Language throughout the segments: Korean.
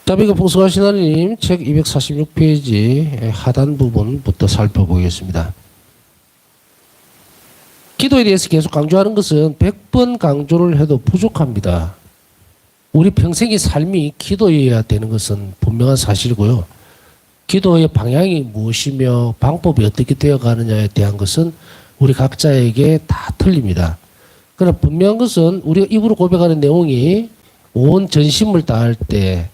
따비가 풍성하신 하나님 책 246페이지 하단 부분부터 살펴보겠습니다. 기도에 대해서 계속 강조하는 것은 100번 강조를 해도 부족합니다. 우리 평생의 삶이 기도여야 되는 것은 분명한 사실이고요. 기도의 방향이 무엇이며 방법이 어떻게 되어가느냐에 대한 것은 우리 각자에게 다 틀립니다. 그러나 분명한 것은 우리가 입으로 고백하는 내용이 온 전심을 다할 때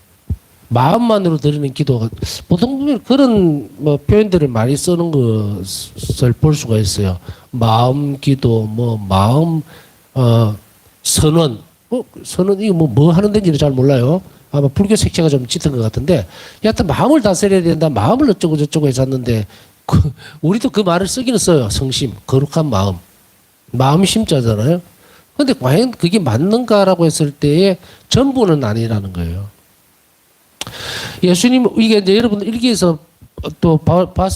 마음만으로 드리는 기도가 보통 보면 그런 표현들을 많이 쓰는 것을 볼 수가 있어요. 마음 기도, 마음 선언, 선언 이거 뭐 하는 데인지는 잘 몰라요. 아마 불교 색채가 좀 짙은 것 같은데, 여하튼 마음을 다스려야 된다, 마음을 어쩌고 저쩌고 해놨는데 우리도 그 말을 쓰기는 써요. 성심, 거룩한 마음, 마음 심자잖아요. 근데 과연 그게 맞는가라고 했을 때의 전부는 아니라는 거예요. 예수님, 이게 이제 여러분들 일기에서 또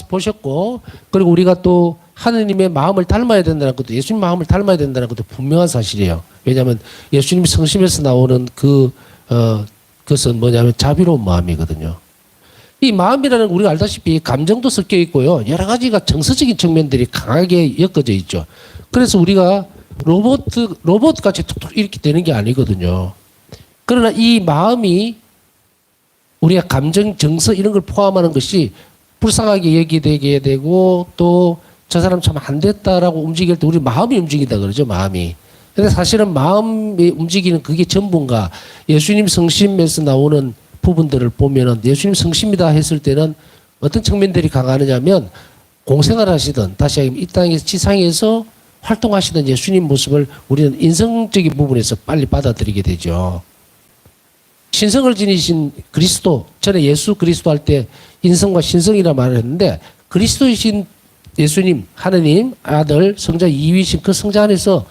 보셨고, 그리고 우리가 또 하느님의 마음을 닮아야 된다는 것도, 예수님 마음을 닮아야 된다는 것도 분명한 사실이에요. 왜냐하면 예수님 성심에서 나오는 그것은 뭐냐면 자비로운 마음이거든요. 이 마음이라는 우리가 알다시피 감정도 섞여 있고요. 여러 가지가 정서적인 측면들이 강하게 엮어져 있죠. 그래서 우리가 로봇같이 툭툭 이렇게 되는 게 아니거든요. 그러나 이 마음이 우리가 감정, 정서 이런 걸 포함하는 것이 불쌍하게 여기게 되고 또 저 사람 참 안 됐다라고 움직일 때 우리 마음이 움직인다 그러죠, 마음이. 근데 사실은 마음이 움직이는 그게 전부인가? 예수님 성심에서 나오는 부분들을 보면은 예수님 성심이다 했을 때는 어떤 측면들이 강하느냐면 공생활 하시던, 다시 말하면 이 땅에서 지상에서 활동하시던 예수님 모습을 우리는 인성적인 부분에서 빨리 받아들이게 되죠. 신성을 지니신 그리스도, 전에 예수 그리스도 할 때 인성과 신성이라 말을 했는데, 그리스도이신 예수님, 하느님, 아들, 성자 이위신 그 성자 안에서,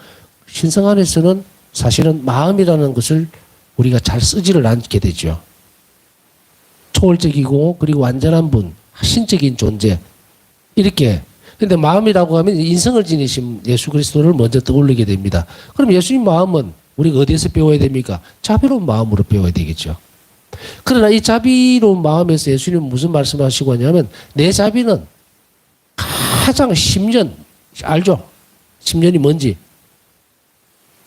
신성 안에서는 사실은 마음이라는 것을 우리가 잘 쓰지를 않게 되죠. 초월적이고 그리고 완전한 분, 신적인 존재, 이렇게. 근데 마음이라고 하면 인성을 지니신 예수 그리스도를 먼저 떠올리게 됩니다. 그럼 예수님 마음은 우리가 어디에서 배워야 됩니까? 자비로운 마음으로 배워야 되겠죠. 그러나 이 자비로운 마음에서 예수님은 무슨 말씀하시고 하냐면, 내 자비는 가장 10년, 알죠? 10년이 뭔지.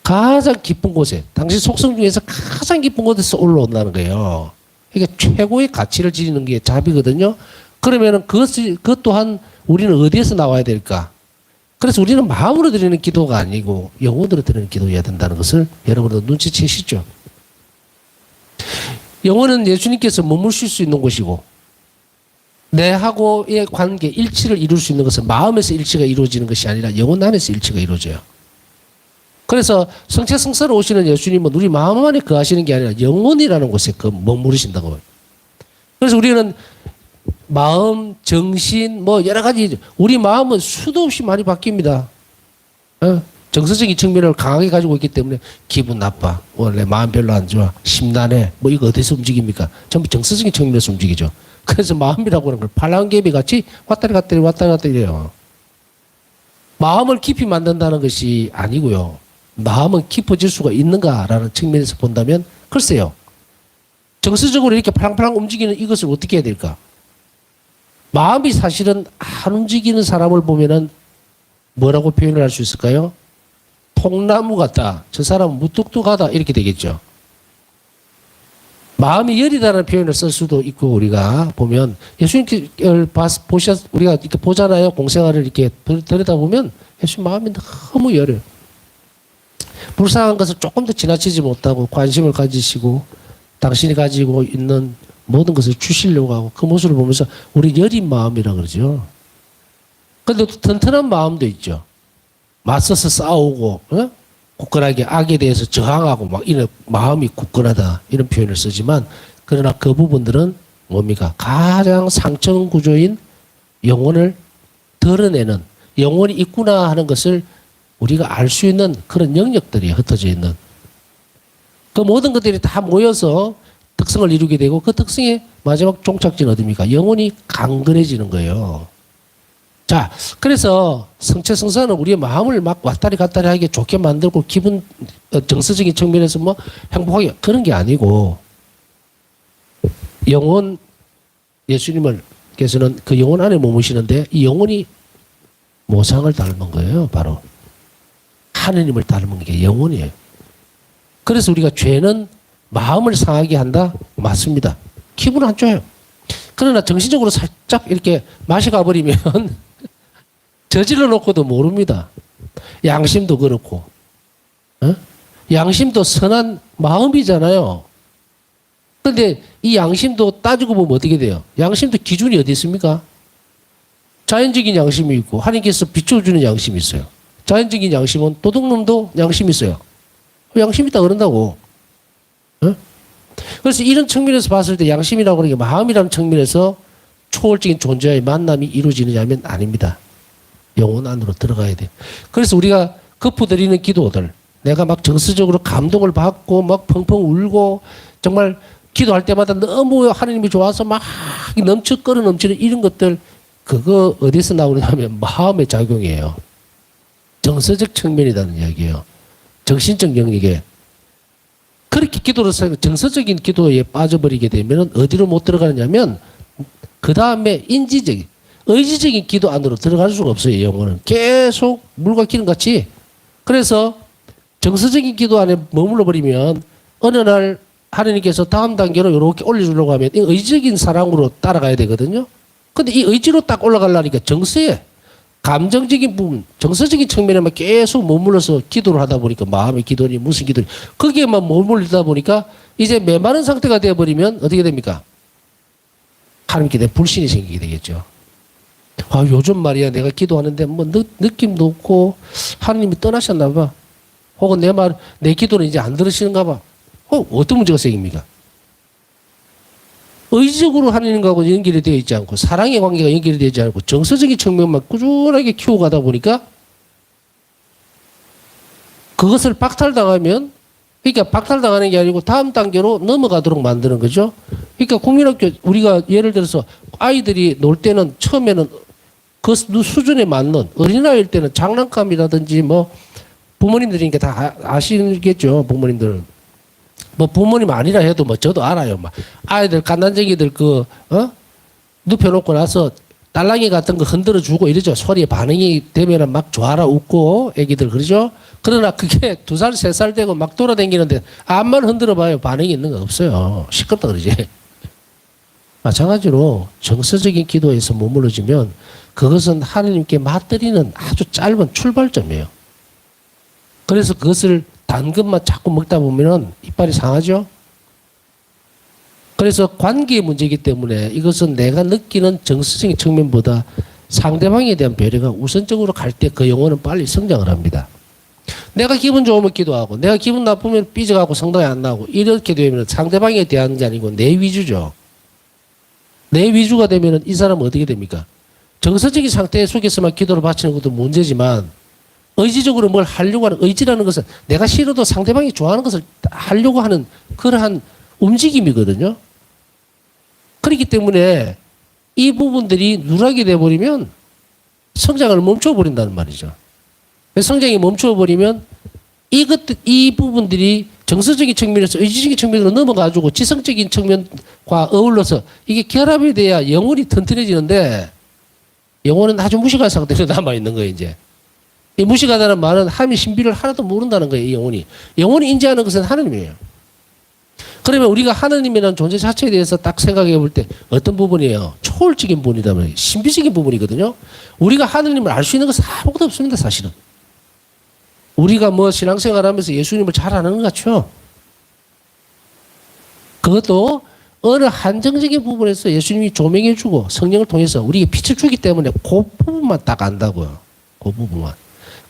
가장 깊은 곳에, 당신 속성 중에서 가장 깊은 곳에서 올라온다는 거예요. 그러니까 최고의 가치를 지니는 게 자비거든요. 그러면은 그것 또한 우리는 어디에서 나와야 될까? 그래서 우리는 마음으로 드리는 기도가 아니고 영혼으로 드리는 기도여야 된다는 것을 여러분도 눈치채시죠. 영혼은 예수님께서 머무실 수 있는 곳이고, 내하고의 관계, 일치를 이룰 수 있는 것은 마음에서 일치가 이루어지는 것이 아니라 영혼 안에서 일치가 이루어져요. 그래서 성체성사로 오시는 예수님은 우리 마음 안에 거하시는 게 아니라 영혼이라는 곳에 머무르신다고. 그래서 우리는 마음, 정신, 여러 가지, 우리 마음은 수도 없이 많이 바뀝니다. 정서적인 측면을 강하게 가지고 있기 때문에 기분 나빠. 원래 마음 별로 안 좋아. 심란해. 이거 어디서 움직입니까? 전부 정서적인 측면에서 움직이죠. 그래서 마음이라고 하는 걸 팔랑개비 같이 왔다리 갔다리 해요. 마음을 깊이 만든다는 것이 아니고요. 마음은 깊어질 수가 있는가라는 측면에서 본다면 글쎄요. 정서적으로 이렇게 팔랑팔랑 움직이는 이것을 어떻게 해야 될까? 마음이 사실은 안 움직이는 사람을 보면은 뭐라고 표현을 할 수 있을까요? 통나무 같다. 저 사람은 무뚝뚝하다. 이렇게 되겠죠. 마음이 열이다라는 표현을 쓸 수도 있고, 우리가 보면 예수님을 우리가 이렇게 보잖아요. 공생활을 이렇게 들여다보면 예수님 마음이 너무 열어요. 불쌍한 것을 조금 더 지나치지 못하고 관심을 가지시고 당신이 가지고 있는 모든 것을 주시려고 하고, 그 모습을 보면서 우리 여린 마음이라 그러죠. 근데 또 튼튼한 마음도 있죠. 맞서서 싸우고, 굳건하게 악에 대해서 저항하고 이런 마음이 굳건하다, 이런 표현을 쓰지만, 그러나 그 부분들은 뭡니까? 가장 상층 구조인 영혼을 드러내는, 영혼이 있구나 하는 것을 우리가 알 수 있는 그런 영역들이 흩어져 있는, 그 모든 것들이 다 모여서 특성을 이루게 되고, 그 특성의 마지막 종착지는 어디입니까? 영혼이 강건해지는 거예요. 자, 그래서 성체성사는 우리의 마음을 막 왔다리 갔다리 하게 좋게 만들고 기분, 정서적인 측면에서 행복하게, 그런 게 아니고, 영혼, 예수님께서는 그 영혼 안에 머무시는데 이 영혼이 모상을 닮은 거예요. 바로 하느님을 닮은 게 영혼이에요. 그래서 우리가 죄는 마음을 상하게 한다? 맞습니다. 기분 안 좋아요. 그러나 정신적으로 살짝 이렇게 맛이 가버리면 저질러 놓고도 모릅니다. 양심도 그렇고, 어? 양심도 선한 마음이잖아요. 그런데 이 양심도 따지고 보면 어떻게 돼요? 양심도 기준이 어디 있습니까? 자연적인 양심이 있고 하나님께서 비춰주는 양심이 있어요. 자연적인 양심은 도둑놈도 양심이 있어요. 양심이 있다 그런다고. 어? 그래서 이런 측면에서 봤을 때 양심이라고 하는 게 마음이라는 측면에서 초월적인 존재와의 만남이 이루어지느냐면 아닙니다. 영혼 안으로 들어가야 돼요. 그래서 우리가 거푸드리는 기도들, 내가 막 정서적으로 감동을 받고 막 펑펑 울고 정말 기도할 때마다 너무 하나님이 좋아서 막 끌어 넘치는 이런 것들, 그거 어디서 나오느냐면 마음의 작용이에요. 정서적 측면이라는 이야기예요. 정신적 영역에. 그렇게 기도를 정서적인 기도에 빠져버리게 되면 어디로 못 들어가느냐면 그 다음에 인지적인, 의지적인 기도 안으로 들어갈 수가 없어요. 영혼은 계속 물과 기름 같이. 그래서 정서적인 기도 안에 머물러 버리면 어느 날 하나님께서 다음 단계로 이렇게 올려주려고 하면 의지적인 사랑으로 따라가야 되거든요. 근데 이 의지로 딱 올라가려니까 정서에 감정적인 부분, 정서적인 측면에만 계속 머물러서 기도를 하다 보니까 마음의 기도니 무슨 기도니 거기에만 머물리다 보니까 이제 메마른 상태가 되어버리면 어떻게 됩니까? 하나님께 대한 불신이 생기게 되겠죠. 아, 요즘 말이야 내가 기도하는데 뭐 느낌도 없고 하나님이 떠나셨나 봐. 혹은 내 기도는 이제 안 들으시는가 봐. 어떤 문제가 생깁니까? 의지적으로 하나님하고 연결이 되어 있지 않고 사랑의 관계가 연결이 되지 않고 정서적인 측면만 꾸준하게 키워가다 보니까 그것을 박탈당하면, 그러니까 박탈당하는 게 아니고 다음 단계로 넘어가도록 만드는 거죠. 그러니까 국민학교 우리가 예를 들어서 아이들이 놀 때는 처음에는 그 수준에 맞는, 어린아이일 때는 장난감이라든지 뭐 부모님들이니까 다 아시겠죠. 부모님들. 뭐 부모님 아니라 해도 뭐 저도 알아요. 막 아이들 갓난쟁이들 눕혀놓고 나서 딸랑이 같은 거 흔들어 주고 이러죠. 소리에 반응이 되면은 막 좋아라 웃고 애기들 그러죠. 그러나 그게 2살, 3살 되고 막 돌아다니는데 암만 흔들어 봐요. 반응이 있는 거 없어요. 시끄럽다 그러지. 마찬가지로 정서적인 기도에서 머물러지면 그것은 하나님께 맞들이는 아주 짧은 출발점이에요. 그래서 그것을 단 것만 자꾸 먹다 보면은 이빨이 상하죠. 그래서 관계의 문제이기 때문에 이것은 내가 느끼는 정서적인 측면보다 상대방에 대한 배려가 우선적으로 갈 때 그 영혼은 빨리 성장을 합니다. 내가 기분 좋으면 기도하고 내가 기분 나쁘면 삐져가고 성당에 안 나오고 이렇게 되면 상대방에 대한 게 아니고 내 위주죠. 내 위주가 되면 이 사람은 어떻게 됩니까? 정서적인 상태 속에서만 기도를 바치는 것도 문제지만 의지적으로 뭘 하려고 하는, 의지라는 것은 내가 싫어도 상대방이 좋아하는 것을 하려고 하는 그러한 움직임이거든요. 그렇기 때문에 이 부분들이 누락이 돼버리면 성장을 멈춰버린다는 말이죠. 성장이 멈춰버리면 이 부분들이 정서적인 측면에서 의지적인 측면으로 넘어가지고 지성적인 측면과 어울러서 이게 결합이 돼야 영혼이 튼튼해지는데 영혼은 아주 무식한 상태로 남아있는 거예요, 이제. 이 무식하다는 말은 하나님의 신비를 하나도 모른다는 거예요. 이 영혼이. 영혼이 인지하는 것은 하나님이에요. 그러면 우리가 하나님이라는 존재 자체에 대해서 딱 생각해 볼 때 어떤 부분이에요? 초월적인 부분이라면 신비적인 부분이거든요. 우리가 하나님을 알 수 있는 것은 아무것도 없습니다. 사실은. 우리가 뭐 신앙생활하면서 예수님을 잘 아는 것 같죠? 그것도 어느 한정적인 부분에서 예수님이 조명해 주고 성령을 통해서 우리에게 빛을 주기 때문에 그 부분만 딱 안다고요. 그 부분만.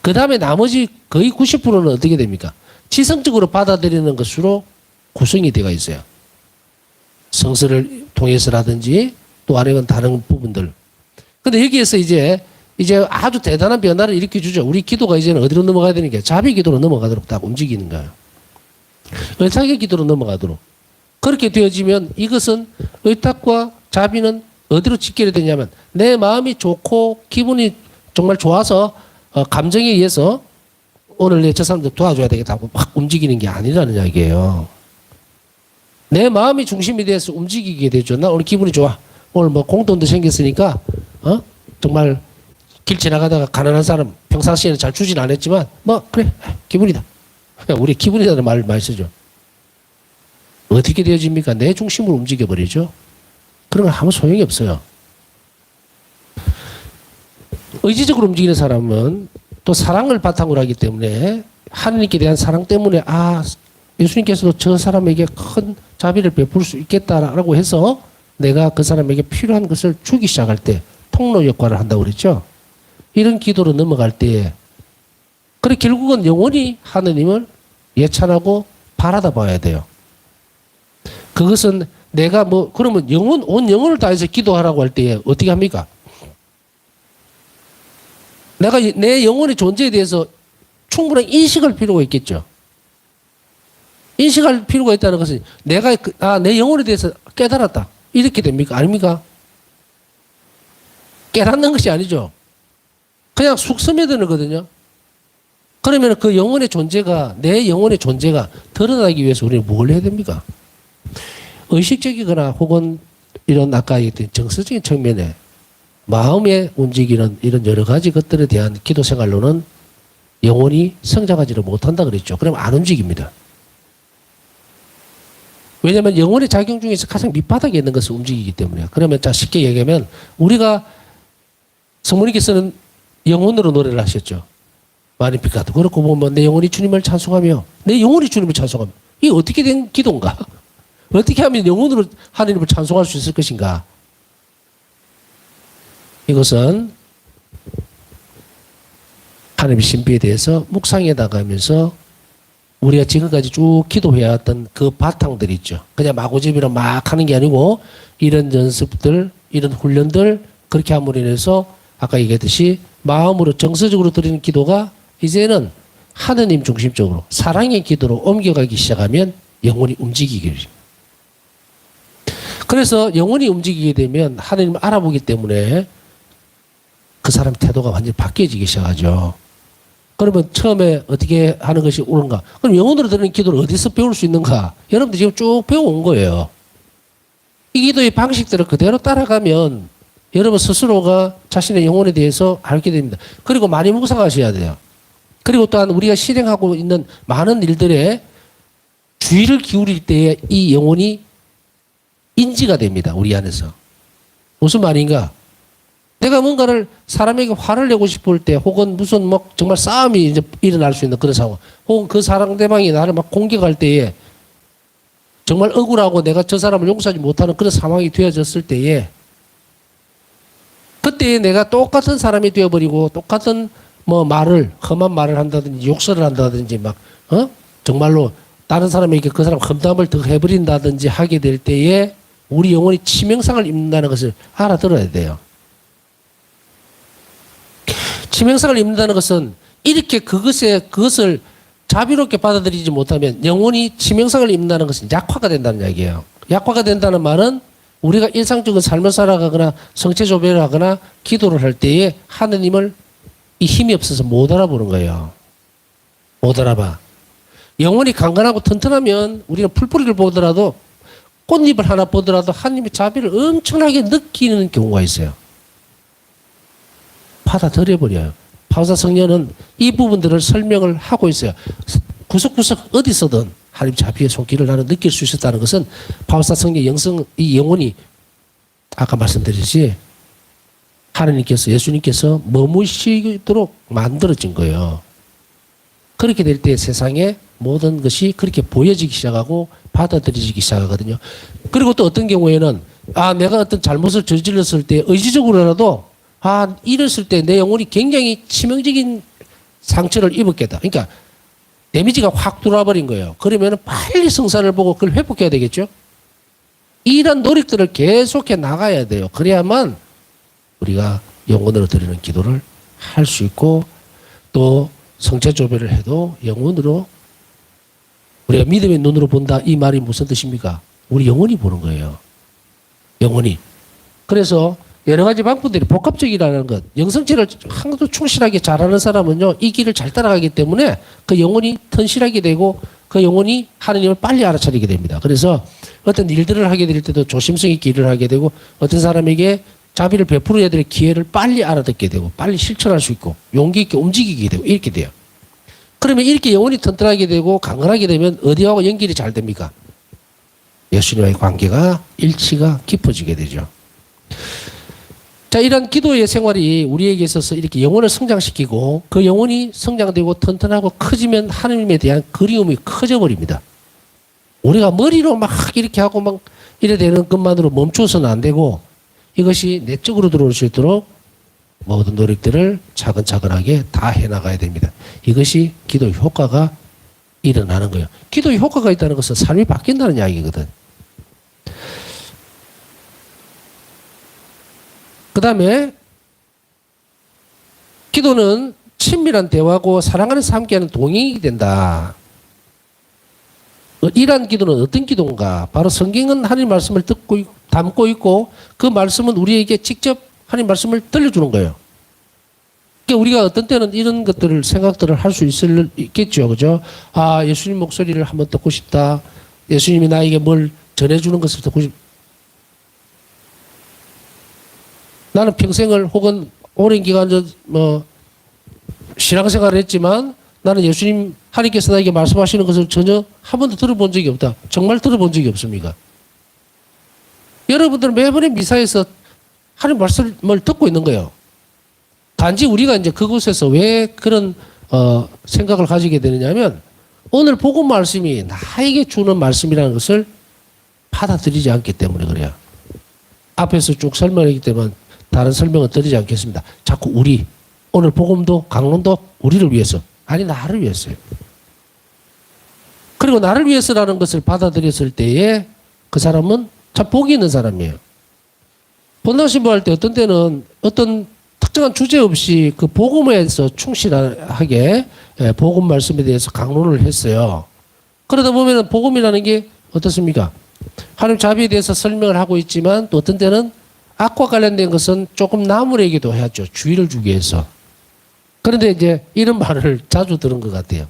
그 다음에 나머지 거의 90%는 어떻게 됩니까? 지성적으로 받아들이는 것으로 구성이 되어 있어요. 성서를 통해서라든지 또 아니면 다른 부분들. 근데 여기에서 이제 아주 대단한 변화를 일으켜주죠. 우리 기도가 이제는 어디로 넘어가야 되는 게 자비 기도로 넘어가도록 딱 움직이는 거예요. 의탁의 기도로 넘어가도록. 그렇게 되어지면 이것은 의탁과 자비는 어디로 직결이 되냐면 내 마음이 좋고 기분이 정말 좋아서 감정에 의해서 오늘 저 사람들 도와줘야 되겠다고 막 움직이는 게 아니라는 이야기예요. 내 마음이 중심이 돼서 움직이게 되죠. 나 오늘 기분이 좋아. 오늘 뭐 공돈도 생겼으니까 정말 길 지나가다가 가난한 사람 평상시에는 잘 주진 않았지만 뭐 그래 기분이다. 우리 기분이라는 말을 많이 쓰죠. 어떻게 되어집니까? 내 중심으로 움직여 버리죠. 그런 건 아무 소용이 없어요. 의지적으로 움직이는 사람은 또 사랑을 바탕으로 하기 때문에 하느님께 대한 사랑 때문에 예수님께서도 저 사람에게 큰 자비를 베풀 수 있겠다라고 해서 내가 그 사람에게 필요한 것을 주기 시작할 때 통로 역할을 한다고 그랬죠. 이런 기도로 넘어갈 때에 그래 결국은 영원히 하느님을 예찬하고 바라다 봐야 돼요. 그것은 내가 그러면 온 영혼을 다해서 기도하라고 할 때에 어떻게 합니까? 내가 내 영혼의 존재에 대해서 충분한 인식할 필요가 있겠죠. 인식할 필요가 있다는 것은 내가 내 영혼에 대해서 깨달았다. 이렇게 됩니까? 아닙니까? 깨닫는 것이 아니죠. 그냥 쑥 스며드는 거거든요. 그러면 그 영혼의 존재가 내 영혼의 존재가 드러나기 위해서 우리는 뭘 해야 됩니까? 의식적이거나 혹은 이런 아까 얘기했던 정서적인 측면에 마음에 움직이는 이런 여러 가지 것들에 대한 기도 생활로는 영혼이 성장하지를 못한다 그랬죠. 그러면 안 움직입니다. 왜냐하면 영혼의 작용 중에서 가장 밑바닥에 있는 것을 움직이기 때문에. 그러면 자 쉽게 얘기하면 우리가 성모님께서는 영혼으로 노래를 하셨죠. 마니피카도 그렇고 보면 내 영혼이 주님을 찬송하며 내 영혼이 주님을 찬송하며 이게 어떻게 된 기도인가? 어떻게 하면 영혼으로 하나님을 찬송할 수 있을 것인가? 이것은 하나님의 신비에 대해서 묵상해 나가면서 우리가 지금까지 쭉 기도해왔던 그 바탕들이 있죠. 그냥 마구잡이로 막 하는 게 아니고 이런 연습들, 이런 훈련들 그렇게 함으로 인해서 아까 얘기했듯이 마음으로 정서적으로 드리는 기도가 이제는 하느님 중심적으로 사랑의 기도로 옮겨가기 시작하면 영혼이 움직이게 됩니다. 그래서 영혼이 움직이게 되면 하느님을 알아보기 때문에 그 사람 태도가 완전히 바뀌어지기 시작하죠. 그러면 처음에 어떻게 하는 것이 옳은가? 그럼 영혼으로 드리는 기도를 어디서 배울 수 있는가? 여러분들 지금 쭉 배워온 거예요. 이 기도의 방식들을 그대로 따라가면 여러분 스스로가 자신의 영혼에 대해서 알게 됩니다. 그리고 많이 묵상하셔야 돼요. 그리고 또한 우리가 실행하고 있는 많은 일들에 주의를 기울일 때에 이 영혼이 인지가 됩니다. 우리 안에서. 무슨 말인가? 내가 뭔가를 사람에게 화를 내고 싶을 때 혹은 무슨 정말 싸움이 이제 일어날 수 있는 그런 상황 혹은 그 상대방이 나를 막 공격할 때에 정말 억울하고 내가 저 사람을 용서하지 못하는 그런 상황이 되어졌을 때에 그때에 내가 똑같은 사람이 되어버리고 똑같은 험한 말을 한다든지 욕설을 한다든지 정말로 다른 사람에게 그 사람 험담을 더 해버린다든지 하게 될 때에 우리 영혼이 치명상을 입는다는 것을 알아들어야 돼요. 치명상을 입는다는 것은 이렇게 그것을 자비롭게 받아들이지 못하면 영혼이 치명상을 입는다는 것은 약화가 된다는 이야기예요. 약화가 된다는 말은 우리가 일상적인 삶을 살아가거나 성체조배를 하거나 기도를 할 때에 하느님을 이 힘이 없어서 못 알아보는 거예요. 못 알아봐. 영혼이 강건하고 튼튼하면 우리는 풀뿌리를 보더라도 꽃잎을 하나 보더라도 하나님의 자비를 엄청나게 느끼는 경우가 있어요. 받아들여버려요. 바울사 성령은 이 부분들을 설명을 하고 있어요. 구석구석 어디서든 하나님 자비의 손길을 나는 느낄 수 있었다는 것은 바울사 성령 이 영혼이 아까 말씀드렸지 하나님께서 예수님께서 머무시도록 만들어진 거예요. 그렇게 될 때 세상에 모든 것이 그렇게 보여지기 시작하고 받아들여지기 시작하거든요. 그리고 또 어떤 경우에는 내가 어떤 잘못을 저질렀을 때 의지적으로라도 이랬을 때 내 영혼이 굉장히 치명적인 상처를 입었겠다. 그러니까 데미지가 확 들어와버린 거예요. 그러면 빨리 성사를 보고 그걸 회복해야 되겠죠. 이런 노력들을 계속해 나가야 돼요. 그래야만 우리가 영혼으로 드리는 기도를 할 수 있고 또 성체조배를 해도 영혼으로 우리가 믿음의 눈으로 본다 이 말이 무슨 뜻입니까? 우리 영혼이 보는 거예요. 영혼이. 그래서 여러 가지 방법들이 복합적이라는 것. 영성체를 항상 충실하게 잘하는 사람은요. 이 길을 잘 따라가기 때문에 그 영혼이 튼실하게 되고 그 영혼이 하느님을 빨리 알아차리게 됩니다. 그래서 어떤 일들을 하게 될 때도 조심성 있게 일을 하게 되고 어떤 사람에게 자비를 베풀어야 될 기회를 빨리 알아듣게 되고 빨리 실천할 수 있고 용기 있게 움직이게 되고 이렇게 돼요. 그러면 이렇게 영혼이 튼튼하게 되고 강건하게 되면 어디하고 연결이 잘 됩니까? 예수님과의 관계가 일치가 깊어지게 되죠. 자, 이런 기도의 생활이 우리에게 있어서 이렇게 영혼을 성장시키고 그 영혼이 성장되고 튼튼하고 커지면 하나님에 대한 그리움이 커져 버립니다. 우리가 머리로 막 이렇게 하고 막 이래 되는 것만으로 멈추어서는 안 되고 이것이 내적으로 들어올 수 있도록 모든 노력들을 차근차근하게 다 해나가야 됩니다. 이것이 기도의 효과가 일어나는 거예요. 기도의 효과가 있다는 것은 삶이 바뀐다는 이야기거든. 그 다음에 기도는 친밀한 대화고 사랑하는 함께하는 동행이 된다. 이러한 기도는 어떤 기도인가? 바로 성경은 하나님 말씀을 듣고 담고 있고 그 말씀은 우리에게 직접 하나님 말씀을 들려주는 거예요. 그러니까 우리가 어떤 때는 이런 것들을 생각들을 할 수 있겠죠. 그죠? 아, 예수님 목소리를 한번 듣고 싶다. 예수님이 나에게 뭘 전해주는 것을 듣고 싶다. 나는 평생을 혹은 오랜 기간 신앙생활을 했지만 나는 예수님 하나님께서 나에게 말씀하시는 것을 전혀 한 번도 들어본 적이 없다. 정말 들어본 적이 없습니까? 여러분들은 매번에 미사에서 하나님 말씀을 듣고 있는 거예요. 단지 우리가 이제 그곳에서 왜 그런 생각을 가지게 되느냐면 오늘 복음 말씀이 나에게 주는 말씀이라는 것을 받아들이지 않기 때문에 그래요. 앞에서 쭉 설명했기 때문에 다른 설명은 드리지 않겠습니다. 자꾸 우리 오늘 복음도 강론도 우리를 위해서 아니 나를 위해서요. 그리고 나를 위해서라는 것을 받아들였을 때에 그 사람은 참 복이 있는 사람이에요. 본당 신부할 때 어떤 때는 어떤 특정한 주제 없이 그 복음에서 충실하게 복음 말씀에 대해서 강론을 했어요. 그러다 보면 복음이라는 게 어떻습니까? 하나님 자비에 대해서 설명을 하고 있지만 또 어떤 때는 악과 관련된 것은 조금 나무래기도 해야죠. 주의를 주기 위해서. 그런데 이제 이런 말을 자주 들은 것 같아요.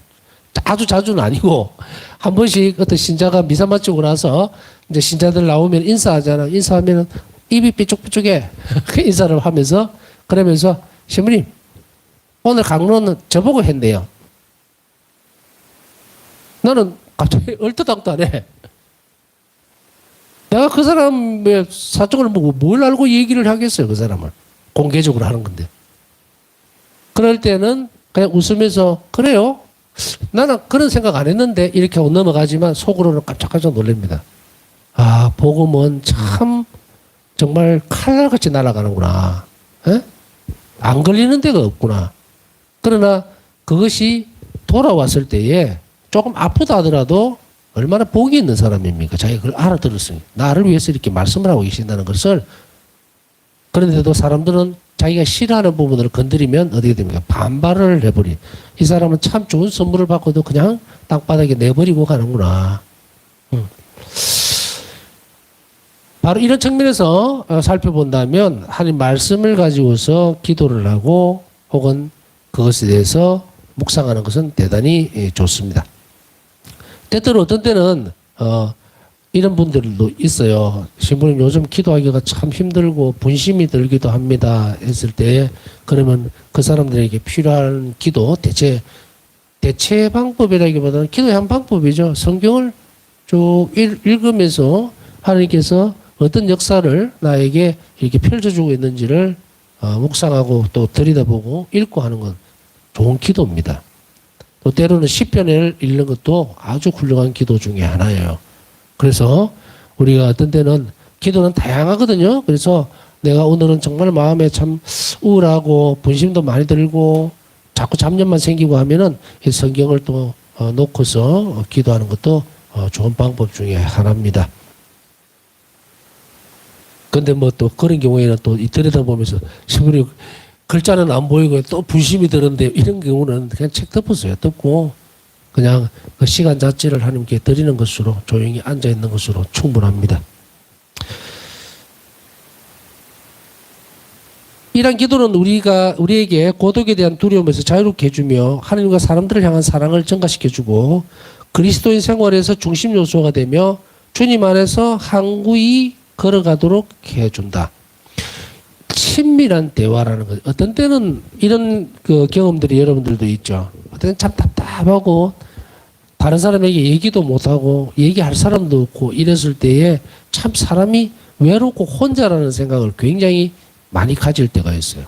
아주 자주는 아니고 한 번씩 어떤 신자가 미사 마치고 나서 이제 신자들 나오면 인사하잖아. 인사하면 입이 삐죽삐죽해. 인사를 하면서 그러면서 신부님 오늘 강론은 저보고 했네요. 나는 갑자기 얼토당토하네. 내가 그 사람의 사정을 보고 뭘 알고 얘기를 하겠어요. 그 사람을. 공개적으로 하는 건데. 그럴 때는 그냥 웃으면서 그래요. 나는 그런 생각 안 했는데 이렇게 하고 넘어가지만 속으로는 깜짝깜짝 놀랍니다. 아, 복음은 참 정말 칼날같이 날아가는구나. 에? 안 걸리는 데가 없구나. 그러나 그것이 돌아왔을 때에 조금 아프다 하더라도 얼마나 복이 있는 사람입니까? 자기가 그걸 알아들었으니 나를 위해서 이렇게 말씀을 하고 계신다는 것을. 그런데도 사람들은 자기가 싫어하는 부분을 건드리면 어떻게 됩니까? 반발을 해버리. 이 사람은 참 좋은 선물을 받고도 그냥 땅바닥에 내버리고 가는구나. 바로 이런 측면에서 살펴본다면 하나님 말씀을 가지고서 기도를 하고 혹은 그것에 대해서 묵상하는 것은 대단히 좋습니다. 때때로 어떤 때는 이런 분들도 있어요. 신부님 요즘 기도하기가 참 힘들고 분심이 들기도 합니다 했을 때 그러면 그 사람들에게 필요한 기도 대체 방법이라기보다는 기도의 한 방법이죠. 성경을 쭉 읽으면서 하나님께서 어떤 역사를 나에게 이렇게 펼쳐주고 있는지를 묵상하고 또 들여다보고 읽고 하는 건 좋은 기도입니다. 또 때로는 시편을 읽는 것도 아주 훌륭한 기도 중에 하나예요. 그래서 우리가 어떤 때는 기도는 다양하거든요. 그래서 내가 오늘은 정말 마음에 참 우울하고 분심도 많이 들고 자꾸 잡념만 생기고 하면은 이 성경을 또 놓고서 기도하는 것도 좋은 방법 중에 하나입니다. 근데 뭐 또 그런 경우에는 또 들여다보면서 신부님 글자는 안 보이고 또 분심이 드는데 이런 경우는 그냥 책 덮으세요. 덮고 그냥 그 시간 자체를 하나님께 드리는 것으로 조용히 앉아 있는 것으로 충분합니다. 이런 기도는 우리에게 고독에 대한 두려움에서 자유롭게 해주며 하나님과 사람들을 향한 사랑을 증가시켜주고 그리스도인 생활에서 중심 요소가 되며 주님 안에서 항구히 걸어가도록 해준다. 친밀한 대화라는 거. 어떤 때는 이런 그 경험들이 여러분들도 있죠. 어떤 때는 참 답답하고 다른 사람에게 얘기도 못하고 얘기할 사람도 없고 이랬을 때에 참 사람이 외롭고 혼자라는 생각을 굉장히 많이 가질 때가 있어요.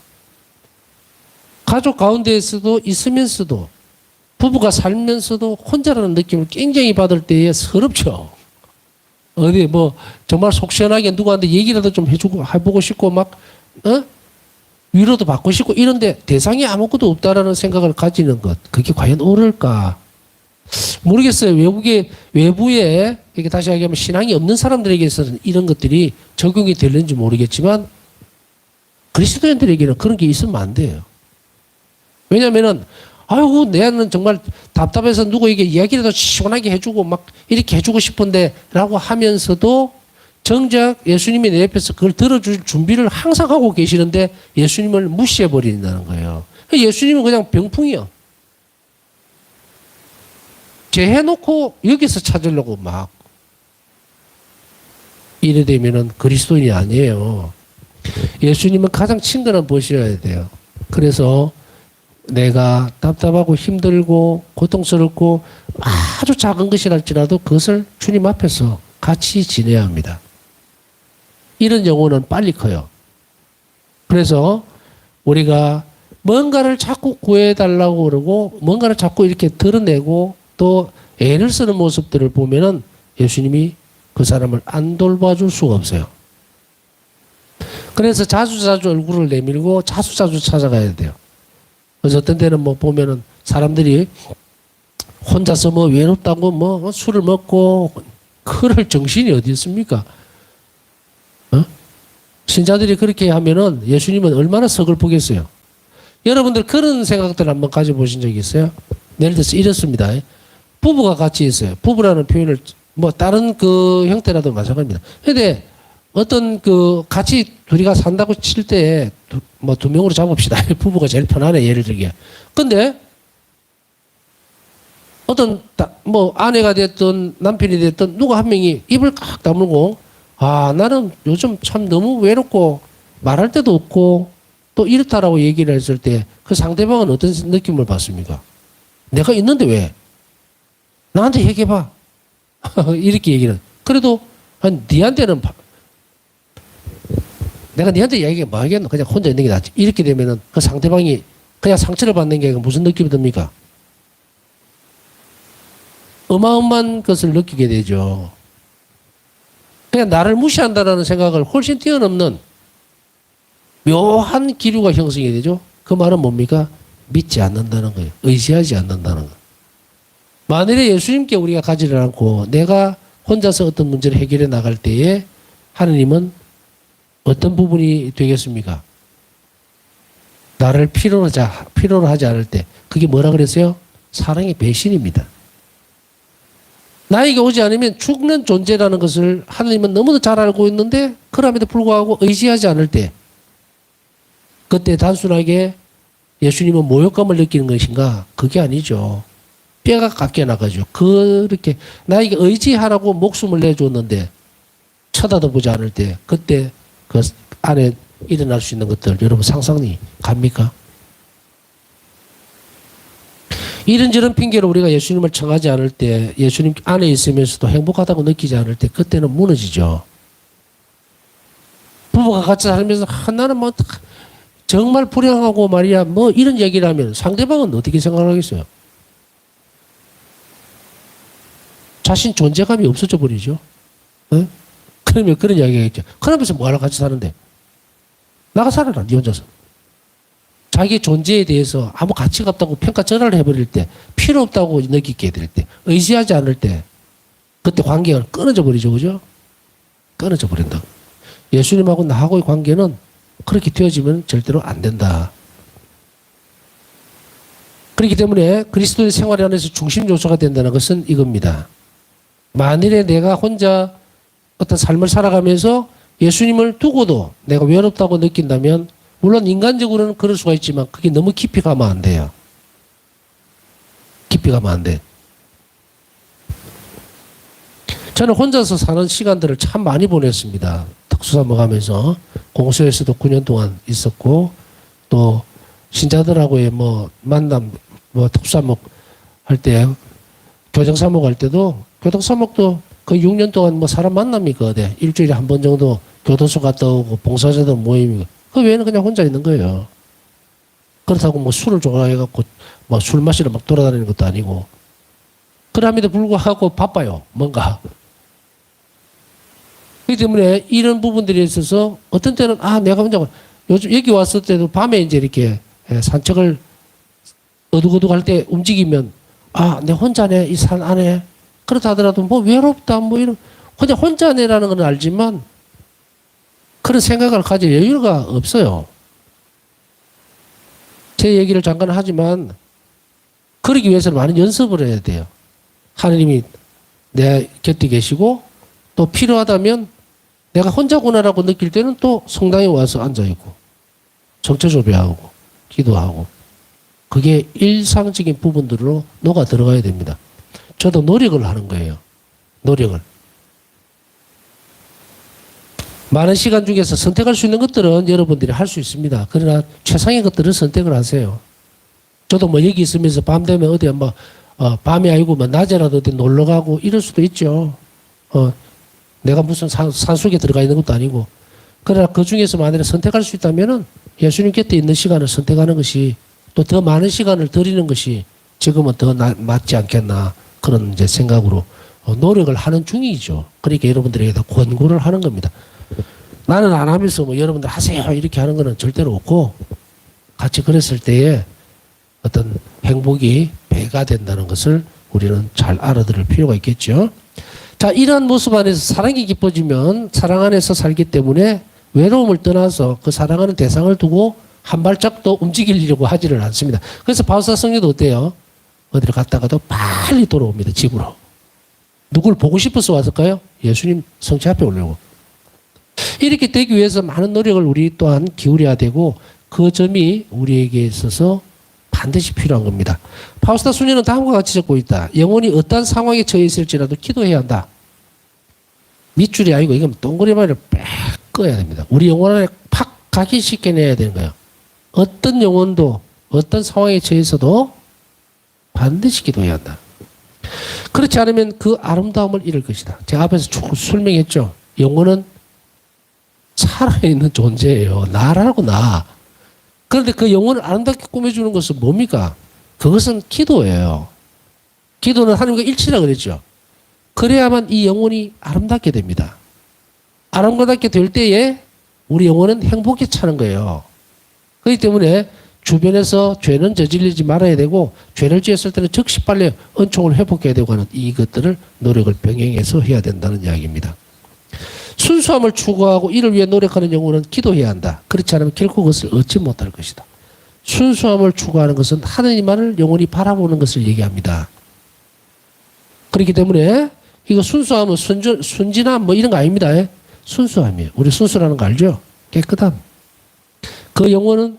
가족 가운데에서도 있으면서도 부부가 살면서도 혼자라는 느낌을 굉장히 받을 때에 서럽죠. 어디 뭐 정말 속 시원하게 누구한테 얘기라도 좀 해보고 싶고 막 위로도 받고 싶고 이런데 대상이 아무것도 없다라는 생각을 가지는 것, 그게 과연 옳을까? 모르겠어요. 외부에 이렇게 다시 얘기하면 신앙이 없는 사람들에게서는 이런 것들이 적용이 되는지 모르겠지만 그리스도인들에게는 그런 게 있으면 안 돼요. 왜냐면은 아이고 내는 정말 답답해서 누구에게 이야기라도 시원하게 해주고 막 이렇게 해주고 싶은데 라고 하면서도 정작 예수님이 내 옆에서 그걸 들어줄 준비를 항상 하고 계시는데 예수님을 무시해버린다는 거예요. 예수님은 그냥 병풍이요. 제해놓고 여기서 찾으려고 막 이래 되면은 그리스도인이 아니에요. 예수님은 가장 친근한 보셔야 돼요. 그래서 내가 답답하고 힘들고 고통스럽고 아주 작은 것이랄지라도 그것을 주님 앞에서 같이 지내야 합니다. 이런 영혼은 빨리 커요. 그래서 우리가 뭔가를 자꾸 구해달라고 그러고 뭔가를 자꾸 이렇게 드러내고 또 애를 쓰는 모습들을 보면은 예수님이 그 사람을 안 돌봐줄 수가 없어요. 그래서 자주자주 얼굴을 내밀고 자주자주 찾아가야 돼요. 그래서 어떤 때는 뭐 보면은 사람들이 혼자서 뭐 외롭다고 뭐 술을 먹고 그럴 정신이 어디 있습니까? 신자들이 그렇게 하면은 예수님은 얼마나 서글프겠어요. 여러분들 그런 생각들 한번 가져보신 적이 있어요? 예를 들어서 이렇습니다. 부부가 같이 있어요. 부부라는 표현을 뭐 다른 그 형태라도 마찬가지입니다. 근데 어떤 그 같이 둘이가 산다고 칠 때 뭐 두 명으로 잡읍시다. 부부가 제일 편하네 예를 들게. 근데 어떤 뭐 아내가 됐든 남편이 됐든 누가 한 명이 입을 깍 다물고 아 나는 요즘 참 너무 외롭고 말할 데도 없고 또 이렇다라고 얘기를 했을 때 그 상대방은 어떤 느낌을 받습니까? 내가 있는데 왜? 나한테 얘기해봐. 이렇게 얘기는. 그래도 니한테는 내가 니한테 얘기해 뭐 하겠노? 그냥 혼자 있는 게 낫지. 이렇게 되면은 그 상대방이 그냥 상처를 받는 게 무슨 느낌이 듭니까? 어마어마한 것을 느끼게 되죠. 그냥 나를 무시한다는 생각을 훨씬 뛰어넘는 묘한 기류가 형성이 되죠. 그 말은 뭡니까? 믿지 않는다는 거예요. 의지하지 않는다는 거. 만일에 예수님께 우리가 가지를 않고 내가 혼자서 어떤 문제를 해결해 나갈 때에 하느님은 어떤 부분이 되겠습니까? 나를 필요로 하지 않을 때 그게 뭐라 그랬어요? 사랑의 배신입니다. 나에게 오지 않으면 죽는 존재라는 것을 하나님은 너무도 잘 알고 있는데 그럼에도 불구하고 의지하지 않을 때 그때 단순하게 예수님은 모욕감을 느끼는 것인가? 그게 아니죠. 뼈가 깎여 나가죠. 그렇게 나에게 의지하라고 목숨을 내줬는데 쳐다도 보지 않을 때 그때 그 안에 일어날 수 있는 것들 여러분 상상이 갑니까? 이런저런 핑계로 우리가 예수님을 청하지 않을 때 예수님 안에 있으면서도 행복하다고 느끼지 않을 때 그때는 무너지죠. 부부가 같이 살면서 나는 뭐 정말 불행하고 말이야 뭐 이런 얘기를 하면 상대방은 어떻게 생각하겠어요? 자신 존재감이 없어져 버리죠. 네? 그러면 그런 이야기가 있죠. 그러면서 뭐하러 같이 사는데? 나가 살아라, 네 혼자서. 자기 존재에 대해서 아무 가치가 없다고 평가절하를 해버릴 때, 필요 없다고 느끼게 될 때, 의지하지 않을 때, 그때 관계가 끊어져 버리죠, 그죠? 끊어져 버린다. 예수님하고 나하고의 관계는 그렇게 되어지면 절대로 안 된다. 그렇기 때문에 그리스도의 생활 안에서 중심 요소가 된다는 것은 이겁니다. 만일에 내가 혼자 어떤 삶을 살아가면서 예수님을 두고도 내가 외롭다고 느낀다면 물론 인간적으로는 그럴 수가 있지만 그게 너무 깊이 가면 안 돼요. 깊이 가면 안 돼. 저는 혼자서 사는 시간들을 참 많이 보냈습니다. 특수사목 하면서 공수에서도 9년 동안 있었고 또 신자들하고의 뭐 만남 뭐 특수사목 할 때 교정사목 할 때도 교정사목도 그 6년 동안 뭐 사람 만남이 거대 일주일에 한 번 정도 교도소 갔다 오고 봉사자들 모임이고 그 외에는 그냥 혼자 있는 거예요. 그렇다고 뭐 술을 좋아해갖고 뭐 술 마시러 막 돌아다니는 것도 아니고 그럼에도 불구하고 바빠요. 뭔가. 그렇기 때문에 이런 부분들에 있어서 어떤 때는 내가 혼자 요즘 여기 왔을 때도 밤에 이제 이렇게 산책을 어둑어둑할 때 움직이면 내 혼자네 이 산 안에 그렇다 하더라도 뭐 외롭다 뭐 이런 혼자네라는 건 알지만 그런 생각을 가질 여유가 없어요. 제 얘기를 잠깐 하지만 그러기 위해서는 많은 연습을 해야 돼요. 하느님이 내 곁에 계시고 또 필요하다면 내가 혼자구나라고 느낄 때는 또 성당에 와서 앉아있고 정체조배하고 기도하고 그게 일상적인 부분들로 녹아 들어가야 됩니다. 저도 노력을 하는 거예요. 노력을. 많은 시간 중에서 선택할 수 있는 것들은 여러분들이 할 수 있습니다. 그러나 최상의 것들은 선택을 하세요. 저도 뭐 여기 있으면서 밤 되면 어디 뭐 밤이 아니고 뭐 낮에라도 어디 놀러 가고 이럴 수도 있죠. 내가 무슨 산속에 들어가 있는 것도 아니고. 그러나 그 중에서 만약에 선택할 수 있다면은 예수님 곁에 있는 시간을 선택하는 것이 또 더 많은 시간을 드리는 것이 지금은 더 맞지 않겠나 그런 이제 생각으로 노력을 하는 중이죠. 그러니까 여러분들에게 다 권고를 하는 겁니다. 나는 안 하면서 뭐 여러분들 하세요 이렇게 하는 거는 절대로 없고 같이 그랬을 때에 어떤 행복이 배가 된다는 것을 우리는 잘 알아들을 필요가 있겠죠. 자, 이러한 모습 안에서 사랑이 깊어지면 사랑 안에서 살기 때문에 외로움을 떠나서 그 사랑하는 대상을 두고 한 발짝 더 움직이려고 하지를 않습니다. 그래서 바울사 성녀도 어때요? 어디를 갔다가도 빨리 돌아옵니다. 집으로. 누굴 보고 싶어서 왔을까요? 예수님 성체 앞에 오려고. 이렇게 되기 위해서 많은 노력을 우리 또한 기울여야 되고 그 점이 우리에게 있어서 반드시 필요한 겁니다. 파우스타 수녀는 다음과 같이 적고 있다. 영혼이 어떤 상황에 처해 있을지라도 기도해야 한다. 밑줄이 아니고 이건 동그리만을 빽 꺼야 됩니다. 우리 영혼 안에 팍 각인시켜내야 되는 거예요. 어떤 영혼도 어떤 상황에 처해서도 반드시 기도해야 한다. 그렇지 않으면 그 아름다움을 잃을 것이다. 제가 앞에서 쭉 설명했죠. 영혼은 살아있는 존재예요. 나라고 나. 그런데 그 영혼을 아름답게 꾸며주는 것은 뭡니까? 그것은 기도예요. 기도는 하나님과 일치라 그랬죠. 그래야만 이 영혼이 아름답게 됩니다. 아름답게 될 때에 우리 영혼은 행복에 차는 거예요. 그렇기 때문에 주변에서 죄는 저지르지 말아야 되고 죄를 지었을 때는 즉시 빨리 은총을 회복해야 되고 하는 이것들을 노력을 병행해서 해야 된다는 이야기입니다. 순수함을 추구하고 이를 위해 노력하는 영혼은 기도해야 한다. 그렇지 않으면 결코 그것을 얻지 못할 것이다. 순수함을 추구하는 것은 하느님만을 영혼이 바라보는 것을 얘기합니다. 그렇기 때문에 이거 순수함은 순진함 뭐 이런 거 아닙니다. 순수함이에요. 우리 순수라는 거 알죠? 깨끗함. 그 영혼은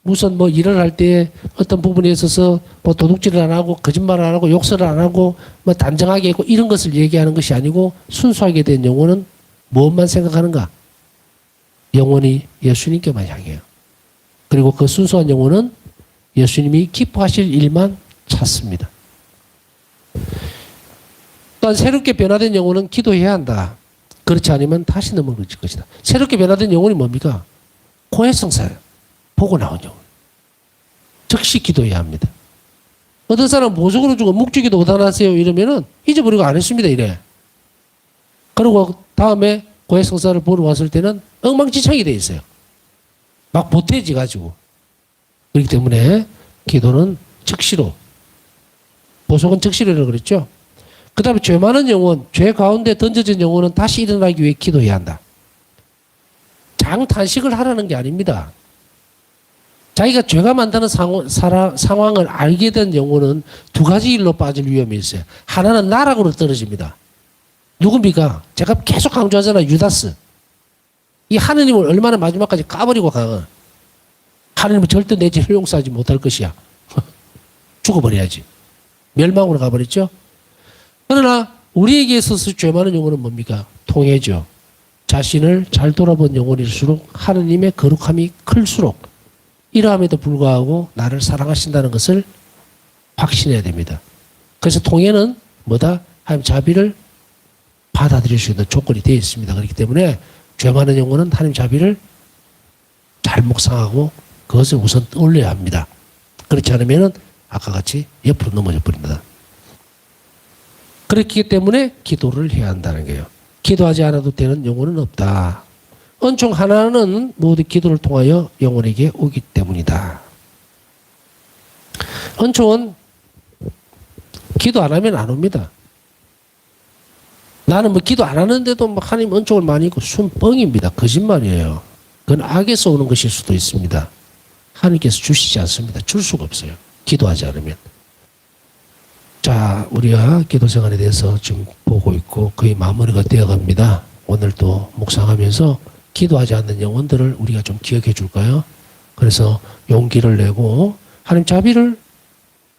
무슨 뭐 일을 할 때 어떤 부분에 있어서 뭐 도둑질을 안 하고 거짓말을 안 하고 욕설을 안 하고 뭐 단정하게 있고 이런 것을 얘기하는 것이 아니고 순수하게 된 영혼은 무엇만 생각하는가? 영혼이 예수님께만 향해요. 그리고 그 순수한 영혼은 예수님이 기뻐하실 일만 찾습니다. 또한 새롭게 변화된 영혼은 기도해야 한다. 그렇지 않으면 다시 넘어질 것이다. 새롭게 변화된 영혼이 뭡니까? 고해성사예요. 보고 나온 영혼. 즉시 기도해야 합니다. 어떤 사람은 보석으로 주고 묵주기도 못하나세요 이러면은 잊어버리고 안 했습니다 이래. 그리고 다음에 고해성사를 보러 왔을 때는 엉망진창이 돼 있어요. 막 보태지 가지고. 그렇기 때문에 기도는 즉시로, 보석은 즉시로라고 그랬죠. 그 다음에 죄 많은 영혼, 죄 가운데 던져진 영혼은 다시 일어나기 위해 기도해야 한다. 장탄식을 하라는 게 아닙니다. 자기가 죄가 많다는 상황을 알게 된 영혼은 두 가지 일로 빠질 위험이 있어요. 하나는 나락으로 떨어집니다. 누굽니까? 제가 계속 강조하잖아요. 유다스. 이 하느님을 얼마나 마지막까지 까버리고 가가. 하느님은 절대 내 죄를 용서하지 못할 것이야. 죽어버려야지. 멸망으로 가버렸죠. 그러나 우리에게 있어서 죄 많은 영혼은 뭡니까? 통해죠. 자신을 잘 돌아본 영혼일수록 하느님의 거룩함이 클수록 이러함에도 불구하고 나를 사랑하신다는 것을 확신해야 됩니다. 그래서 통해는 뭐다? 하나님 자비를 받아들일 수 있는 조건이 되어 있습니다. 그렇기 때문에 죄 많은 영혼은 하나님 자비를 잘 묵상하고 그것을 우선 떠올려야 합니다. 그렇지 않으면 아까 같이 옆으로 넘어져 버립니다. 그렇기 때문에 기도를 해야 한다는 거예요. 기도하지 않아도 되는 영혼은 없다. 은총 하나는 모두 기도를 통하여 영혼에게 오기 때문이다. 은총은 기도 안 하면 안 옵니다. 나는 뭐 기도 안 하는데도 뭐 하나님 은총을 많이 있고 순뻥입니다. 거짓말이에요. 그건 악에서 오는 것일 수도 있습니다. 하나님께서 주시지 않습니다. 줄 수가 없어요. 기도하지 않으면. 자, 우리가 기도 생활에 대해서 지금 보고 있고 거의 마무리가 되어 갑니다. 오늘도 묵상하면서 기도하지 않는 영혼들을 우리가 좀 기억해 줄까요? 그래서 용기를 내고 하나님 자비를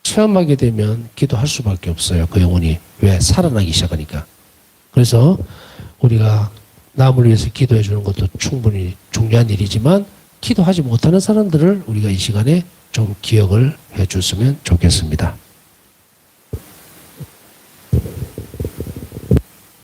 체험하게 되면 기도할 수밖에 없어요. 그 영혼이. 왜? 살아나기 시작하니까. 그래서 우리가 남을 위해서 기도해 주는 것도 충분히 중요한 일이지만 기도하지 못하는 사람들을 우리가 이 시간에 좀 기억을 해 줬으면 좋겠습니다.